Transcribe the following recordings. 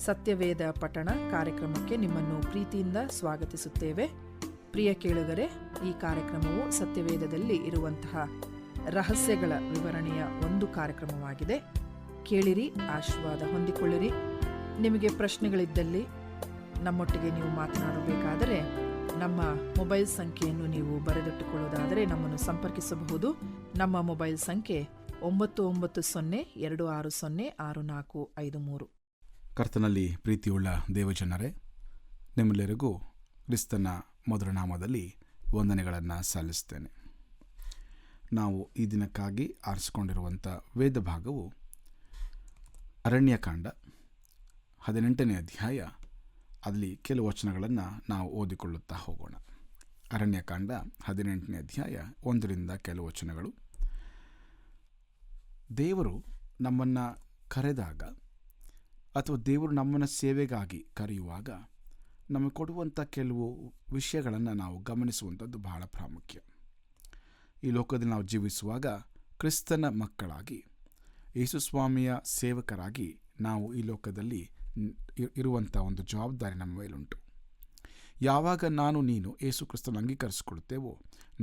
ಸತ್ಯವೇದ ಪಠಣ ಕಾರ್ಯಕ್ರಮಕ್ಕೆ ನಿಮ್ಮನ್ನು ಪ್ರೀತಿಯಿಂದ ಸ್ವಾಗತಿಸುತ್ತೇವೆ. ಪ್ರಿಯ ಕೇಳುಗರೆ, ಈ ಕಾರ್ಯಕ್ರಮವು ಸತ್ಯವೇದದಲ್ಲಿ ಇರುವಂತಹ ರಹಸ್ಯಗಳ ವಿವರಣೆಯ ಒಂದು ಕಾರ್ಯಕ್ರಮವಾಗಿದೆ. ಕೇಳಿರಿ, ಆಶೀರ್ವಾದ ಹೊಂದಿಕೊಳ್ಳಿರಿ. ನಿಮಗೆ ಪ್ರಶ್ನೆಗಳಿದ್ದಲ್ಲಿ ನಮ್ಮೊಟ್ಟಿಗೆ ನೀವು ಮಾತನಾಡಬೇಕಾದರೆ ನಮ್ಮ ಮೊಬೈಲ್ ಸಂಖ್ಯೆಯನ್ನು ನೀವು ಬರೆದಿಟ್ಟುಕೊಳ್ಳುವುದಾದರೆ ನಮ್ಮನ್ನು ಸಂಪರ್ಕಿಸಬಹುದು. ನಮ್ಮ ಮೊಬೈಲ್ ಸಂಖ್ಯೆ 9902606453. ಕರ್ತನಲ್ಲಿ ಪ್ರೀತಿಯುಳ್ಳ ದೇವಜನರೇ, ನಿಮ್ಮೆಲ್ಲರಿಗೂ ಕ್ರಿಸ್ತನ ಮಧುರ ನಾಮದಲ್ಲಿ ವಂದನೆಗಳನ್ನು ಸಲ್ಲಿಸ್ತೇನೆ. ನಾವು ಈ ದಿನಕ್ಕಾಗಿ ಆರಿಸಿಕೊಂಡಿರುವಂಥ ವೇದ ಭಾಗವು ಅರಣ್ಯಕಾಂಡ 18ನೇ ಅಧ್ಯಾಯ. ಅಲ್ಲಿ ಕೆಲವು ವಚನಗಳನ್ನು ನಾವು ಓದಿಕೊಳ್ಳುತ್ತಾ ಹೋಗೋಣ. ಅರಣ್ಯಕಾಂಡ 18ನೇ ಅಧ್ಯಾಯ 1ರಿಂದ ಕೆಲವು ವಚನಗಳು. ದೇವರು ನಮ್ಮನ್ನು ಕರೆದಾಗ ಅಥವಾ ದೇವರು ನಮ್ಮನ್ನು ಸೇವೆಗಾಗಿ ಕರೆಯುವಾಗ ನಮಗೆ ಕೊಡುವಂಥ ಕೆಲವು ವಿಷಯಗಳನ್ನು ನಾವು ಗಮನಿಸುವಂಥದ್ದು ಬಹಳ ಪ್ರಾಮುಖ್ಯ. ಈ ಲೋಕದಲ್ಲಿ ನಾವು ಜೀವಿಸುವಾಗ ಕ್ರಿಸ್ತನ ಮಕ್ಕಳಾಗಿ, ಯೇಸುಸ್ವಾಮಿಯ ಸೇವಕರಾಗಿ ನಾವು ಈ ಲೋಕದಲ್ಲಿ ಇರುವಂಥ ಒಂದು ಜವಾಬ್ದಾರಿ ನಮ್ಮ ಮೇಲುಂಟು. ಯಾವಾಗ ನಾನು ನೀನು ಯೇಸು ಕ್ರಿಸ್ತನ ಅಂಗೀಕರಿಸಿಕೊಳ್ಳುತ್ತೇವೋ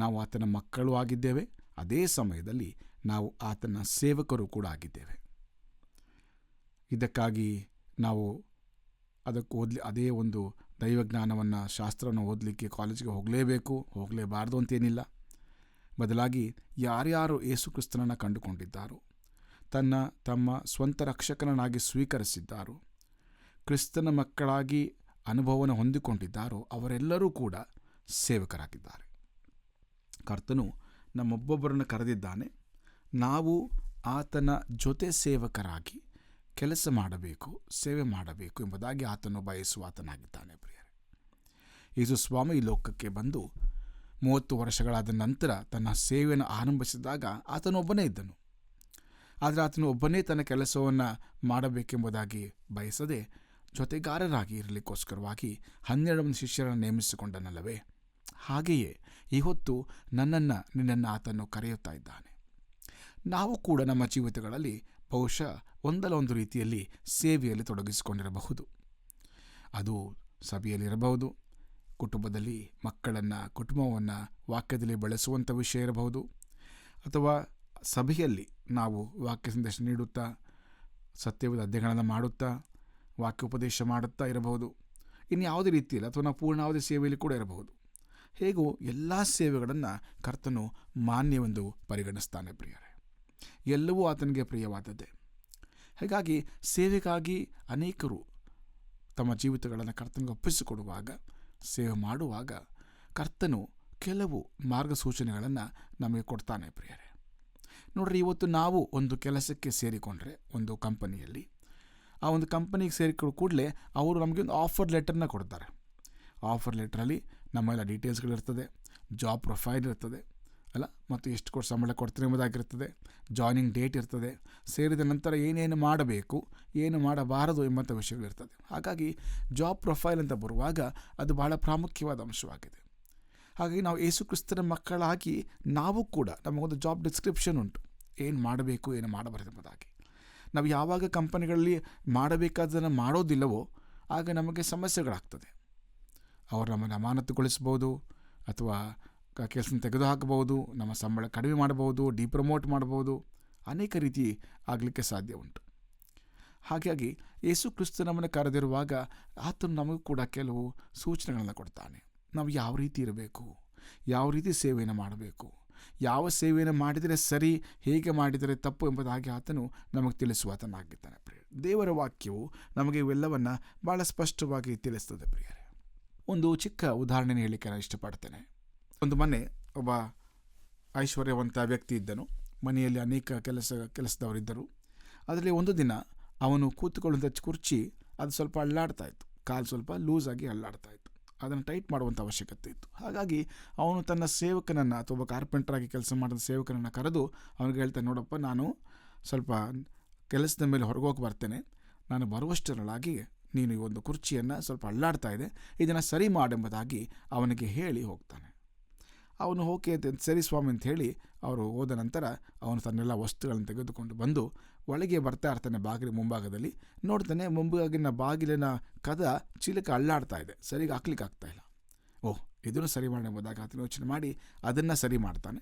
ನಾವು ಆತನ ಮಕ್ಕಳು ಆಗಿದ್ದೇವೆ. ಅದೇ ಸಮಯದಲ್ಲಿ ನಾವು ಆತನ ಸೇವಕರು ಕೂಡ ಆಗಿದ್ದೇವೆ. ಇದಕ್ಕಾಗಿ ನಾವು ಅದೇ ಒಂದು ದೈವಜ್ಞಾನವನ್ನು, ಶಾಸ್ತ್ರವನ್ನು ಓದಲಿಕ್ಕೆ ಕಾಲೇಜಿಗೆ ಹೋಗಲೇಬಾರ್ದು ಅಂತೇನಿಲ್ಲ. ಬದಲಾಗಿ ಯಾರ್ಯಾರು ಯೇಸು ಕ್ರಿಸ್ತನನ್ನು ಕಂಡುಕೊಂಡಿದ್ದಾರೋ, ತಮ್ಮ ಸ್ವಂತ ರಕ್ಷಕನನ್ನಾಗಿ ಸ್ವೀಕರಿಸಿದ್ದಾರೋ, ಕ್ರಿಸ್ತನ ಮಕ್ಕಳಾಗಿ ಅನುಭವವನ್ನು ಹೊಂದಿಕೊಂಡಿದ್ದಾರೋ ಅವರೆಲ್ಲರೂ ಕೂಡ ಸೇವಕರಾಗಿದ್ದಾರೆ. ಕರ್ತನು ನಮ್ಮೊಬ್ಬೊಬ್ಬರನ್ನು ಕರೆದಿದ್ದಾನೆ. ನಾವು ಆತನ ಜೊತೆ ಸೇವಕರಾಗಿ ಕೆಲಸ ಮಾಡಬೇಕು, ಸೇವೆ ಮಾಡಬೇಕು ಎಂಬುದಾಗಿ ಆತನು ಬಯಸುವ ಆತನಾಗಿದ್ದಾನೆ. ಪ್ರಿಯರೇ, ಯೇಸು ಸ್ವಾಮಿ ಈ ಲೋಕಕ್ಕೆ ಬಂದು 30 ವರ್ಷಗಳಾದ ನಂತರ ತನ್ನ ಸೇವೆಯನ್ನು ಆರಂಭಿಸಿದಾಗ ಆತನೊಬ್ಬನೇ ಇದ್ದನು. ಆದರೆ ಆತನು ಒಬ್ಬನೇ ತನ್ನ ಕೆಲಸವನ್ನು ಮಾಡಬೇಕೆಂಬುದಾಗಿ ಬಯಸದೆ ಜೊತೆಗಾರರಾಗಿ ಇರಲಿಕ್ಕೋಸ್ಕರವಾಗಿ 12 ಶಿಷ್ಯರನ್ನು ನೇಮಿಸಿಕೊಂಡನಲ್ಲವೇ? ಹಾಗೆಯೇ ಇವತ್ತು ನಿನ್ನನ್ನು ಆತನು ಕರೆಯುತ್ತಾ ಇದ್ದಾನೆ. ನಾವು ಕೂಡ ನಮ್ಮ ಜೀವಿತಗಳಲ್ಲಿ ಬಹುಶಃ ಒಂದಲ್ಲ ಒಂದು ರೀತಿಯಲ್ಲಿ ಸೇವೆಯಲ್ಲಿ ತೊಡಗಿಸಿಕೊಂಡಿರಬಹುದು. ಅದು ಸಭೆಯಲ್ಲಿರಬಹುದು, ಕುಟುಂಬದಲ್ಲಿ ಕುಟುಂಬವನ್ನು ವಾಕ್ಯದಲ್ಲಿ ಬೆಳೆಸುವಂಥ ವಿಷಯ ಇರಬಹುದು, ಅಥವಾ ಸಭೆಯಲ್ಲಿ ನಾವು ವಾಕ್ಯ ಸಂದೇಶ ನೀಡುತ್ತಾ, ಸತ್ಯವಾದ ಅಧ್ಯಯನಗಳನ್ನು ಮಾಡುತ್ತಾ, ವಾಕ್ಯೋಪದೇಶ ಮಾಡುತ್ತಾ ಇರಬಹುದು. ಇನ್ಯಾವುದೇ ರೀತಿಯಲ್ಲಿ ಅಥವಾ ನಾವು ಪೂರ್ಣಾವಧಿ ಸೇವೆಯಲ್ಲಿ ಕೂಡ ಇರಬಹುದು. ಹೇಗೂ ಎಲ್ಲ ಸೇವೆಗಳನ್ನು ಕರ್ತನು ಮಾನ್ಯವೆಂದು ಪರಿಗಣಿಸ್ತಾನೆ. ಪ್ರಿಯರೇ, ಎಲ್ಲವೂ ಆತನಿಗೆ ಪ್ರಿಯವಾದದ್ದೇ. ಹೀಗಾಗಿ ಸೇವೆಗಾಗಿ ಅನೇಕರು ತಮ್ಮ ಜೀವಿತಗಳನ್ನು ಕರ್ತನಿಗೆ ಒಪ್ಪಿಸಿಕೊಡುವಾಗ, ಸೇವೆ ಮಾಡುವಾಗ ಕರ್ತನು ಕೆಲವು ಮಾರ್ಗಸೂಚನೆಗಳನ್ನು ನಮಗೆ ಕೊಡ್ತಾನೆ. ಪ್ರಿಯರೇ, ನೋಡ್ರಿ, ಇವತ್ತು ನಾವು ಒಂದು ಕೆಲಸಕ್ಕೆ ಸೇರಿಕೊಂಡ್ರೆ ಒಂದು ಕಂಪನಿಯಲ್ಲಿ, ಆ ಒಂದು ಕಂಪನಿಗೆ ಸೇರಿಕೊಂಡ ಕೂಡಲೇ ಅವರು ನಮಗೆ ಒಂದು ಆಫರ್ ಲೆಟರ್ನ ಕೊಡ್ತಾರೆ. ಆಫರ್ ಲೆಟ್ರಲ್ಲಿ ನಮ್ಮೆಲ್ಲ ಡೀಟೇಲ್ಸ್ಗಳಿರ್ತದೆ, ಜಾಬ್ ಪ್ರೊಫೈಲ್ ಇರ್ತದೆ ಅಲ್ಲ, ಮತ್ತು ಎಷ್ಟು ಸಂಬಳ ಕೊಡ್ತಾರೆ ಎಂಬುದಾಗಿರ್ತದೆ, ಜಾಯ್ನಿಂಗ್ ಡೇಟ್ ಇರ್ತದೆ, ಸೇರಿದ ನಂತರ ಏನೇನು ಮಾಡಬೇಕು, ಏನು ಮಾಡಬಾರದು ಎಂಬಂಥ ವಿಷಯಗಳಿರ್ತದೆ. ಹಾಗಾಗಿ ಜಾಬ್ ಪ್ರೊಫೈಲ್ ಅಂತ ಬರುವಾಗ ಅದು ಬಹಳ ಪ್ರಾಮುಖ್ಯವಾದ ಅಂಶವಾಗಿದೆ. ಹಾಗಾಗಿ ನಾವು ಯೇಸು ಕ್ರಿಸ್ತನ ಮಕ್ಕಳಾಗಿ ನಾವು ಕೂಡ ನಮಗೊಂದು ಜಾಬ್ ಡಿಸ್ಕ್ರಿಪ್ಷನ್ ಉಂಟು, ಏನು ಮಾಡಬೇಕು, ಏನು ಮಾಡಬಾರದು ಎಂಬುದಾಗಿ. ನಾವು ಯಾವಾಗ ಕಂಪನಿಗಳಲ್ಲಿ ಮಾಡಬೇಕಾದನ್ನು ಮಾಡೋದಿಲ್ಲವೋ ಆಗ ನಮಗೆ ಸಮಸ್ಯೆಗಳಾಗ್ತದೆ. ಅವರು ನಮ್ಮನ್ನು ಅಮಾನತುಗೊಳಿಸ್ಬೋದು, ಅಥವಾ ಕೆಲಸ ತೆಗೆದುಹಾಕಬಹುದು, ನಮ್ಮ ಸಂಬಳ ಕಡಿಮೆ ಮಾಡಬಹುದು, ಡಿಪ್ರಮೋಟ್ ಮಾಡಬಹುದು, ಅನೇಕ ರೀತಿ ಆಗಲಿಕ್ಕೆ ಸಾಧ್ಯ ಉಂಟು. ಹಾಗಾಗಿ ಯೇಸು ಕ್ರಿಸ್ತ ನಮ್ಮನ್ನು ಕರೆದಿರುವಾಗ ಆತನು ನಮಗೂ ಕೂಡ ಕೆಲವು ಸೂಚನೆಗಳನ್ನು ಕೊಡ್ತಾನೆ. ನಾವು ಯಾವ ರೀತಿ ಇರಬೇಕು, ಯಾವ ರೀತಿ ಸೇವೆಯನ್ನು ಮಾಡಬೇಕು, ಯಾವ ಸೇವೆಯನ್ನು ಮಾಡಿದರೆ ಸರಿ, ಹೇಗೆ ಮಾಡಿದರೆ ತಪ್ಪು ಎಂಬುದಾಗಿ ಆತನು ನಮಗೆ ತಿಳಿಸುವಾತನಾಗಿದ್ದಾನೆ. ದೇವರ ವಾಕ್ಯವು ನಮಗೆ ಇವೆಲ್ಲವನ್ನು ಭಾಳ ಸ್ಪಷ್ಟವಾಗಿ ತಿಳಿಸ್ತದೆ. ಪ್ರಿಯರೇ, ಒಂದು ಚಿಕ್ಕ ಉದಾಹರಣೆ ಹೇಳಲಿಕ್ಕೆ ನಾನು ಇಷ್ಟಪಡ್ತೇನೆ. ಒಂದು ಮನೆ, ಒಬ್ಬ ಐಶ್ವರ್ಯವಂತ ವ್ಯಕ್ತಿ ಇದ್ದನು. ಮನೆಯಲ್ಲಿ ಅನೇಕ ಕೆಲಸದವರಿದ್ದರು. ಅದರಲ್ಲಿ ಒಂದು ದಿನ ಅವನು ಕೂತುಕೊಳ್ಳುವಂಥ ಕುರ್ಚಿ ಅದು ಸ್ವಲ್ಪ ಅಳ್ಳಾಡ್ತಾ ಇತ್ತು, ಕಾಲು ಸ್ವಲ್ಪ ಲೂಸಾಗಿ ಅಳ್ಳಾಡ್ತಾ ಇತ್ತು. ಅದನ್ನು ಟೈಟ್ ಮಾಡುವಂಥ ಅವಶ್ಯಕತೆ ಇತ್ತು. ಹಾಗಾಗಿ ಅವನು ತನ್ನ ಸೇವಕನನ್ನು, ಅಥವಾ ಒಬ್ಬ ಕಾರ್ಪೆಂಟ್ರಾಗಿ ಕೆಲಸ ಮಾಡಿದ ಸೇವಕನನ್ನು ಕರೆದು ಅವನಿಗೆ ಹೇಳ್ತಾನೆ, ನೋಡಪ್ಪ, ನಾನು ಸ್ವಲ್ಪ ಕೆಲಸದ ಮೇಲೆ ಹೊರಗೋಗಿ ಬರ್ತೇನೆ, ನಾನು ಬರುವಷ್ಟರೊಳಗಾಗಿ ನೀನು ಈ ಒಂದು ಕುರ್ಚಿಯನ್ನು ಸ್ವಲ್ಪ ಅಳ್ಳಾಡ್ತಾ ಇದೆ, ಇದನ್ನು ಸರಿ ಮಾಡೆಂಬುದಾಗಿ ಅವನಿಗೆ ಹೇಳಿ ಹೋಗ್ತಾನೆ. ಅವನು ಓಕೆ ಸರಿ ಸ್ವಾಮಿ ಅಂತ ಹೇಳಿ ಅವರು ಹೋದ ನಂತರ ಅವನು ತನ್ನೆಲ್ಲ ವಸ್ತುಗಳನ್ನು ತೆಗೆದುಕೊಂಡು ಬಂದು ಒಳಗೆ ಬರ್ತಾ ಇರ್ತಾನೆ ಬಾಗಿಲು ಮುಂಭಾಗದಲ್ಲಿ. ನೋಡ್ತಾನೆ ಮುಂಭಾಗಿನ ಬಾಗಿಲಿನ ಕದ ಚಿಲಕ ಅಳ್ಳಾಡ್ತಾ ಇದೆ, ಸರಿಗೆ ಹಾಕ್ಲಿಕ್ಕೆ ಆಗ್ತಾ ಇಲ್ಲ. ಓಹ್, ಇದನ್ನು ಸರಿ ಮಾಡಿ ಎಂಬುದಾಗಿ ಆತನ ಯೋಚನೆ ಮಾಡಿ ಅದನ್ನು ಸರಿ ಮಾಡ್ತಾನೆ.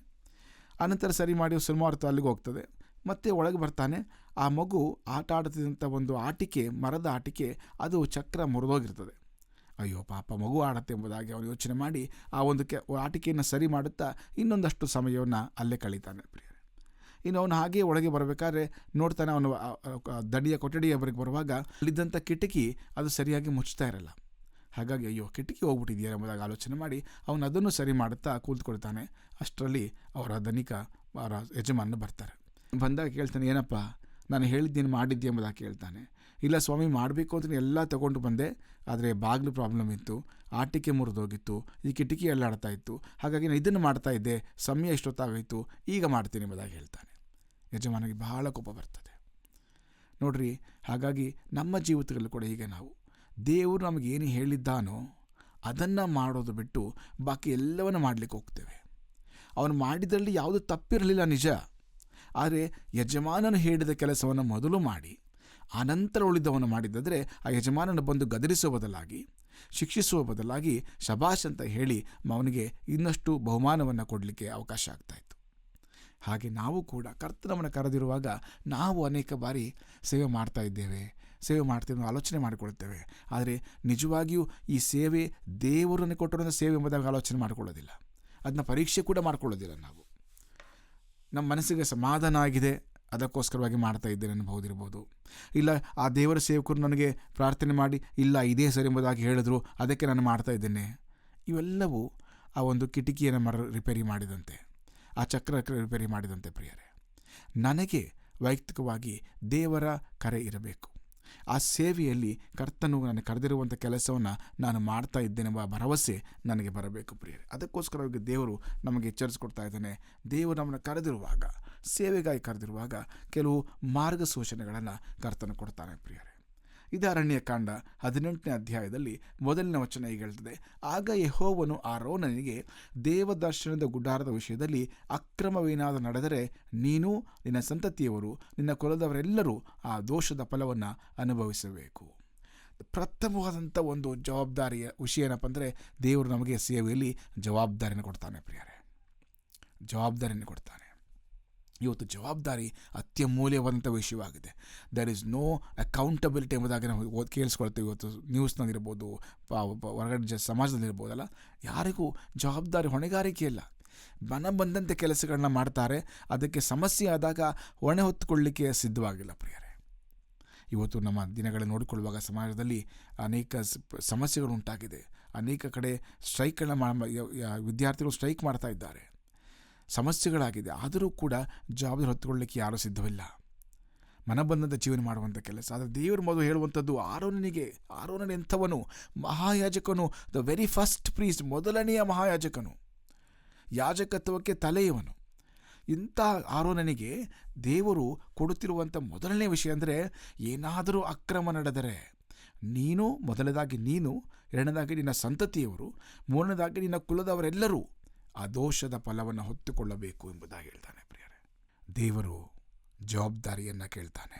ಅನಂತರ ಸರಿ ಮಾಡಿ ಸುಮಾರು ಅಲ್ಲಿಗೆ ಹೋಗ್ತದೆ. ಮತ್ತೆ ಒಳಗೆ ಬರ್ತಾನೆ. ಆ ಮಗು ಆಟ ಆಡ್ತಿದ್ದಂಥ ಒಂದು ಆಟಿಕೆ, ಮರದ ಆಟಿಕೆ, ಅದು ಚಕ್ರ ಮುರಿದೋಗಿರ್ತದೆ. ಅಯ್ಯೋ ಪಾಪ, ಮಗು ಆಡತ್ತೆ ಎಂಬುದಾಗಿ ಅವನು ಯೋಚನೆ ಮಾಡಿ ಆ ಒಂದು ಆಟಿಕೆಯನ್ನು ಸರಿ ಮಾಡುತ್ತಾ ಇನ್ನೊಂದಷ್ಟು ಸಮಯವನ್ನು ಅಲ್ಲೇ ಕಳೀತಾನೆ ಪ್ರಿಯರೇ. ಇನ್ನು ಅವನು ಹಾಗೆಯೇ ಒಳಗೆ ಬರಬೇಕಾದ್ರೆ ನೋಡ್ತಾನೆ, ಅವನು ದಡಿಯ ಕೊಠಡಿಯವರೆಗೆ ಬರುವಾಗ ಅಲ್ಲಿದ್ದಂಥ ಕಿಟಕಿ ಅದು ಸರಿಯಾಗಿ ಮುಚ್ತಾ ಇರಲ್ಲ. ಹಾಗಾಗಿ ಅಯ್ಯೋ, ಕಿಟಕಿ ಹೋಗ್ಬಿಟ್ಟಿದೆಯಾ ಎಂಬುದಾಗಿ ಆಲೋಚನೆ ಮಾಡಿ ಅವನು ಅದನ್ನು ಸರಿ ಮಾಡುತ್ತಾ ಕೂತ್ಕೊಳ್ತಾನೆ. ಅಷ್ಟರಲ್ಲಿ ಅವರ ಧನಿಕ, ಅವರ ಯಜಮಾನ ಬರ್ತಾರೆ. ಬಂದಾಗ ಕೇಳ್ತಾನೆ, ಏನಪ್ಪ ನಾನು ಹೇಳಿದ್ದೇನು ಮಾಡಿದ್ದೆ ಎಂಬುದಾಗಿ ಕೇಳ್ತಾನೆ. ಇಲ್ಲ ಸ್ವಾಮಿ, ಮಾಡಬೇಕು ಅಂತ ಎಲ್ಲ ತೊಗೊಂಡು ಬಂದೆ, ಆದರೆ ಬಾಗಿಲು ಪ್ರಾಬ್ಲಮ್ ಇತ್ತು, ಆಟಿಕೆ ಮುರಿದೋಗಿತ್ತು, ಈ ಕಿಟಕಿ ಎಲ್ಲಾಡ್ತಾ ಇತ್ತು, ಹಾಗಾಗಿ ನಾನು ಇದನ್ನು ಮಾಡ್ತಾ ಇದ್ದೆ, ಸಮಯ ಇಷ್ಟೊತ್ತಾಗೋಯಿತು, ಈಗ ಮಾಡ್ತೀನಿ ಎಂಬುದಾಗಿ ಹೇಳ್ತಾನೆ. ಯಜಮಾನಿಗೆ ಬಹಳ ಕೋಪ ಬರ್ತದೆ. ನೋಡ್ರಿ, ಹಾಗಾಗಿ ನಮ್ಮ ಜೀವಿತಗಳು ಕೂಡ ಹೀಗೆ ನಾವು ದೇವರು ನಮಗೇನು ಹೇಳಿದ್ದಾನೋ ಅದನ್ನು ಮಾಡೋದು ಬಿಟ್ಟು ಬಾಕಿ ಎಲ್ಲವನ್ನು ಮಾಡಲಿಕ್ಕೆ ಹೋಗ್ತೇವೆ. ಅವನು ಮಾಡಿದ್ರಲ್ಲಿ ಯಾವುದು ತಪ್ಪಿರಲಿಲ್ಲ ನಿಜ, ಆದರೆ ಯಜಮಾನನು ಹೇಳಿದ ಕೆಲಸವನ್ನು ಮೊದಲು ಮಾಡಿ ಆನಂತರ ಉಳಿದವನು ಮಾಡಿದ್ದಾದರೆ ಆ ಯಜಮಾನನ ಬಂದು ಗದರಿಸುವ ಬದಲಾಗಿ, ಶಿಕ್ಷಿಸುವ ಬದಲಾಗಿ ಶಬಾಷ್ ಅಂತ ಹೇಳಿ ಅವನಿಗೆ ಇನ್ನಷ್ಟು ಬಹುಮಾನವನ್ನು ಕೊಡಲಿಕ್ಕೆ ಅವಕಾಶ ಆಗ್ತಾಯಿತ್ತು. ಹಾಗೆ ನಾವು ಕೂಡ ಕರ್ತನವನ್ನು ಕರೆದಿರುವಾಗ ನಾವು ಅನೇಕ ಬಾರಿ ಸೇವೆ ಮಾಡ್ತಾ ಇದ್ದೇವೆ, ಸೇವೆ ಮಾಡ್ತೇವೆ ಆಲೋಚನೆ ಮಾಡಿಕೊಳ್ತೇವೆ. ಆದರೆ ನಿಜವಾಗಿಯೂ ಈ ಸೇವೆ ದೇವರನ್ನು ಕೊಟ್ಟಿರುವಂಥ ಸೇವೆ ಎಂಬುದಾಗಿ ಆಲೋಚನೆ ಮಾಡಿಕೊಳ್ಳೋದಿಲ್ಲ, ಅದನ್ನ ಪರೀಕ್ಷೆ ಕೂಡ ಮಾಡಿಕೊಳ್ಳೋದಿಲ್ಲ. ನಾವು ನಮ್ಮ ಮನಸ್ಸಿಗೆ ಸಮಾಧಾನ ಆಗಿದೆ, ಅದಕ್ಕೋಸ್ಕರವಾಗಿ ಮಾಡ್ತಾ ಇದ್ದೇನೆ ಅನ್ಬಹುದಿರ್ಬೋದು. ಇಲ್ಲ, ಆ ದೇವರ ಸೇವಕರು ನನಗೆ ಪ್ರಾರ್ಥನೆ ಮಾಡಿ ಇಲ್ಲ ಇದೇ ಸರಿ ಎಂಬುದಾಗಿ ಹೇಳಿದ್ರು, ಅದಕ್ಕೆ ನಾನು ಮಾಡ್ತಾ ಇದ್ದೇನೆ. ಇವೆಲ್ಲವೂ ಆ ಒಂದು ಕಿಟಕಿಯನ್ನು ರಿಪೇರಿ ಮಾಡಿದಂತೆ, ಆ ಚಕ್ರ ರಿಪೇರಿ ಮಾಡಿದಂತೆ ಪ್ರಿಯರೇ. ನನಗೆ ವೈಯಕ್ತಿಕವಾಗಿ ದೇವರ ಕರೆ ಇರಬೇಕು. ಆ ಸೇವೆಯಲ್ಲಿ ಕರ್ತನು ನನಗೆ ಕರೆದಿರುವಂಥ ಕೆಲಸವನ್ನು ನಾನು ಮಾಡ್ತಾ ಇದ್ದೇನೆಂಬ ಭರವಸೆ ನನಗೆ ಬರಬೇಕು ಪ್ರಿಯರೇ. ಅದಕ್ಕೋಸ್ಕರವಾಗಿ ದೇವರು ನಮಗೆ ಎಚ್ಚರಿಸ್ಕೊಡ್ತಾ ಇದ್ದಾನೆ. ದೇವರು ನಮ್ಮನ್ನು ಕರೆದಿರುವಾಗ, ಸೇವೆಗಾಗಿ ಕರೆದಿರುವಾಗ ಕೆಲವು ಮಾರ್ಗಸೂಚನೆಗಳನ್ನು ಕರ್ತನು ಕೊಡ್ತಾನೆ ಪ್ರಿಯರೇ. ಇದು ಅರಣ್ಯಕಾಂಡ 18ನೇ ಅಧ್ಯಾಯದಲ್ಲಿ 1ನೇ ವಚನ ಹೀಗೆ ಹೇಳ್ತದೆ, ಆಗ ಯೆಹೋವನು ಆರೋನನಿಗೆ ದೇವದರ್ಶನದ ಗುಡಾರದ ವಿಷಯದಲ್ಲಿ ಅಕ್ರಮವೇನಾದರೂ ನಡೆದರೆ ನೀನು, ನಿನ್ನ ಸಂತತಿಯವರು, ನಿನ್ನ ಕುಲದವರೆಲ್ಲರೂ ಆ ದೋಷದ ಫಲವನ್ನು ಅನುಭವಿಸಬೇಕು. ಪ್ರಥಮವಾದಂಥ ಒಂದು ಜವಾಬ್ದಾರಿಯ ವಿಷಯ ಏನಪ್ಪ ಅಂದರೆ, ದೇವರು ನಮಗೆ ಸೇವೆಯಲ್ಲಿ ಜವಾಬ್ದಾರಿಯನ್ನು ಕೊಡ್ತಾನೆ ಪ್ರಿಯರೇ, ಜವಾಬ್ದಾರಿಯನ್ನು ಕೊಡ್ತಾನೆ. ಇವತ್ತು ಜವಾಬ್ದಾರಿ ಅತ್ಯಮೂಲ್ಯವಾದಂಥ ವಿಷಯವಾಗಿದೆ. ದರ್ ಈಸ್ ನೋ ಅಕೌಂಟಬಿಲಿಟಿ ಎಂಬುದಾಗಿ ನಾವು ಕೇಳಿಸ್ಕೊಳ್ತೇವೆ. ಇವತ್ತು ನ್ಯೂಸ್ನಲ್ಲಿರ್ಬೋದು, ಹೊರಗಡೆ ಸಮಾಜದಲ್ಲಿರ್ಬೋದಲ್ಲ, ಯಾರಿಗೂ ಜವಾಬ್ದಾರಿ, ಹೊಣೆಗಾರಿಕೆ ಇಲ್ಲ. ಮನ ಬಂದಂತೆ ಕೆಲಸಗಳನ್ನ ಮಾಡ್ತಾರೆ, ಅದಕ್ಕೆ ಸಮಸ್ಯೆ ಆದಾಗ ಹೊಣೆ ಹೊತ್ತುಕೊಳ್ಳಲಿಕ್ಕೆ ಸಿದ್ಧವಾಗಿಲ್ಲ ಪ್ರಿಯರೇ. ಇವತ್ತು ನಮ್ಮ ದಿನಗಳಲ್ಲಿ ನೋಡಿಕೊಳ್ಳುವಾಗ ಸಮಾಜದಲ್ಲಿ ಅನೇಕ ಸಮಸ್ಯೆಗಳು ಉಂಟಾಗಿದೆ. ಅನೇಕ ಕಡೆ ಸ್ಟ್ರೈಕ್ಗಳನ್ನ ವಿದ್ಯಾರ್ಥಿಗಳು ಸ್ಟ್ರೈಕ್ ಮಾಡ್ತಾ ಇದ್ದಾರೆ, ಸಮಸ್ಯೆಗಳಾಗಿದೆ. ಆದರೂ ಕೂಡ ಜವಾಬ್ದಾರಿ ಹೊತ್ತುಕೊಳ್ಳಲಿಕ್ಕೆ ಯಾರೂ ಸಿದ್ಧವಿಲ್ಲ, ಮನಬಂಧದ ಜೀವನ ಮಾಡುವಂಥ ಕೆಲಸ. ಆದರೆ ದೇವರು ಮೊದಲು ಹೇಳುವಂಥದ್ದು, ಆರೋನನ ಎಂಥವನು, ಮಹಾಯಾಜಕನು, ದ ವೆರಿ ಫಸ್ಟ್ ಪ್ರೀಸ್ಟ್, ಮೊದಲನೆಯ ಮಹಾಯಾಜಕನು, ಯಾಜಕತ್ವಕ್ಕೆ ತಲೆಯವನು. ಇಂಥ ಆರೋನನಿಗೆ ದೇವರು ಕೊಡುತ್ತಿರುವಂಥ ಮೊದಲನೇ ವಿಷಯ ಅಂದರೆ, ಏನಾದರೂ ಅಕ್ರಮ ನಡೆದರೆ ನೀನು, ಮೊದಲನೇದಾಗಿ ನೀನು, ಎರಡನೇದಾಗಿ ನಿನ್ನ ಸಂತತಿಯವರು, ಮೂರನೇದಾಗಿ ನಿನ್ನ ಕುಲದವರೆಲ್ಲರೂ ಆ ದೋಷದ ಫಲವನ್ನು ಹೊತ್ತುಕೊಳ್ಳಬೇಕು ಎಂಬುದಾಗಿ ಹೇಳ್ತಾನೆ ಪ್ರಿಯರೇ. ದೇವರು ಜವಾಬ್ದಾರಿಯನ್ನು ಕೇಳ್ತಾನೆ.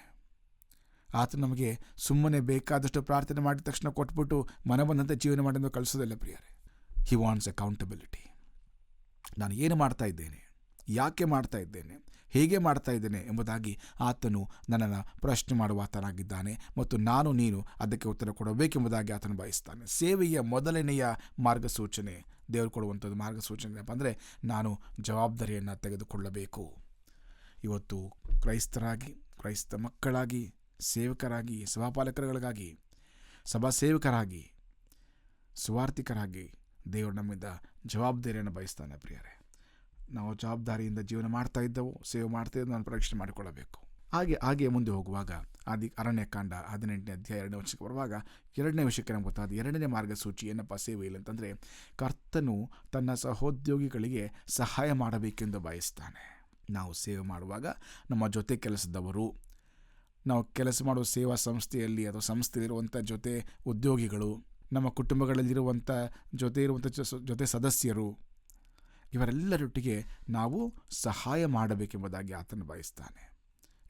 ಆತ ನಮಗೆ ಸುಮ್ಮನೆ ಬೇಕಾದಷ್ಟು ಪ್ರಾರ್ಥನೆ ಮಾಡಿದ ತಕ್ಷಣ ಕೊಟ್ಬಿಟ್ಟು ಮನಬಂದಂತೆ ಜೀವನ ಮಾಡೋದು ಕಳಿಸೋದಿಲ್ಲ ಪ್ರಿಯರೇ. He wants accountability. ನಾನು ಏನು ಮಾಡ್ತಾ ಇದ್ದೇನೆ, ಯಾಕೆ ಮಾಡ್ತಾ ಇದ್ದೇನೆ, ಹೇಗೆ ಮಾಡ್ತಾ ಇದ್ದೇನೆ ಎಂಬುದಾಗಿ ಆತನು ನನ್ನನ್ನು ಪ್ರಶ್ನೆ ಮಾಡುವ ಆತನಾಗಿದ್ದಾನೆ, ಮತ್ತು ನಾನು ನೀನು ಅದಕ್ಕೆ ಉತ್ತರ ಕೊಡಬೇಕೆಂಬುದಾಗಿ ಆತನು ಬಯಸ್ತಾನೆ. ಸೇವೆಯ ಮೊದಲನೆಯ ಮಾರ್ಗಸೂಚನೆ, ದೇವರು ಕೊಡುವಂಥದ್ದು ಮಾರ್ಗಸೂಚನೆ ಏನಪ್ಪ ಅಂದರೆ, ನಾನು ಜವಾಬ್ದಾರಿಯನ್ನು ತೆಗೆದುಕೊಳ್ಳಬೇಕು. ಇವತ್ತು ಕ್ರೈಸ್ತರಾಗಿ, ಕ್ರೈಸ್ತ ಮಕ್ಕಳಾಗಿ, ಸೇವಕರಾಗಿ, ಸಭಾಪಾಲಕರುಗಳಿಗಾಗಿ, ಸಭಾ ಸೇವಕರಾಗಿ, ಸುವಾರ್ಥಿಕರಾಗಿ ದೇವರು ನಮ್ಮಿಂದ ಜವಾಬ್ದಾರಿಯನ್ನು ಬಯಸ್ತಾನೆ ಪ್ರಿಯರೇ. ನಾವು ಜವಾಬ್ದಾರಿಯಿಂದ ಜೀವನ ಮಾಡ್ತಾ ಇದ್ದವು, ಸೇವೆ ಮಾಡ್ತಾ ಇದ್ದು ನಾನು ಪರೀಕ್ಷೆ ಮಾಡಿಕೊಳ್ಳಬೇಕು. ಹಾಗೆ ಮುಂದೆ ಹೋಗುವಾಗ ಅರಣ್ಯಕಾಂಡ 18ನೇ ಅಧ್ಯಾಯ 2ನೇ ವಚನಕ್ಕೆ ಬರುವಾಗ 2ನೇ ವಿಷಯಕ್ಕೆ ನಮ್ಗೆ ಗೊತ್ತಾದ 2ನೇ ಮಾರ್ಗಸೂಚಿ ಏನಪ್ಪ ಸೇವೆಯಲ್ಲಿ ಅಂತಂದರೆ, ಕರ್ತನು ತನ್ನ ಸಹೋದ್ಯೋಗಿಗಳಿಗೆ ಸಹಾಯ ಮಾಡಬೇಕೆಂದು ಬಯಸ್ತಾನೆ. ನಾವು ಸೇವೆ ಮಾಡುವಾಗ ನಮ್ಮ ಜೊತೆ ಕೆಲಸದವರು, ನಾವು ಕೆಲಸ ಮಾಡುವ ಸೇವಾ ಸಂಸ್ಥೆಯಲ್ಲಿ ಅಥವಾ ಸಂಸ್ಥೆಯಲ್ಲಿರುವಂಥ ಜೊತೆ ಉದ್ಯೋಗಿಗಳು, ನಮ್ಮ ಕುಟುಂಬಗಳಲ್ಲಿರುವಂಥ ಜೊತೆ ಸದಸ್ಯರು, ಇವರೆಲ್ಲರೊಟ್ಟಿಗೆ ನಾವು ಸಹಾಯ ಮಾಡಬೇಕೆಂಬುದಾಗಿ ಆತನು ಬಯಸ್ತಾನೆ.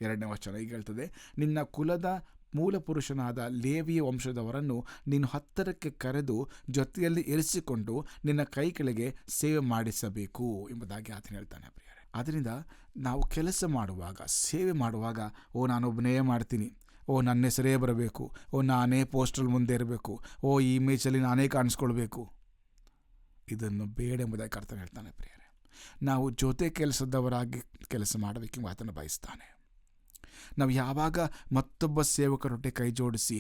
2ನೇ ವಚನ ಈಗ ಹೇಳ್ತದೆ, ನಿನ್ನ ಕುಲದ ಮೂಲ ಪುರುಷನಾದ ಲೇವಿಯ ವಂಶದವರನ್ನು ನೀನು ಹತ್ತಿರಕ್ಕೆ ಕರೆದು ಜೊತೆಯಲ್ಲಿ ಇರಿಸಿಕೊಂಡು ನಿನ್ನ ಕೈ ಕೆಳಗೆ ಸೇವೆ ಮಾಡಿಸಬೇಕು ಎಂಬುದಾಗಿ ಆತನು ಹೇಳ್ತಾನೆ ಪ್ರಿಯರೇ. ಆದ್ದರಿಂದ ನಾವು ಕೆಲಸ ಮಾಡುವಾಗ, ಸೇವೆ ಮಾಡುವಾಗ, ನಾನೊಬ್ಬನೇ ಮಾಡ್ತೀನಿ, ನನ್ನ ಹೆಸರೇ ಬರಬೇಕು, ನಾನೇ ಪೋಸ್ಟಲ್ ಮುಂದೆ ಇರಬೇಕು, ಈ ಇಮೇಜಲ್ಲಿ ನಾನೇ ಕಾಣಿಸ್ಕೊಳ್ಬೇಕು, ಇದನ್ನು ಬೇಡ ಎಂಬುದಾಗಿ ಕರ್ತನು ಹೇಳ್ತಾನೆ ಪ್ರಿಯರೇ. ನಾವು ಜೊತೆ ಕೆಲಸದವರಾಗಿ ಕೆಲಸ ಮಾಡಬೇಕೆಂಬ ಆತನು ಬಯಸ್ತಾನೆ. ನಾವು ಯಾವಾಗ ಮತ್ತೊಬ್ಬ ಸೇವಕರೊಟ್ಟೆ ಕೈ ಜೋಡಿಸಿ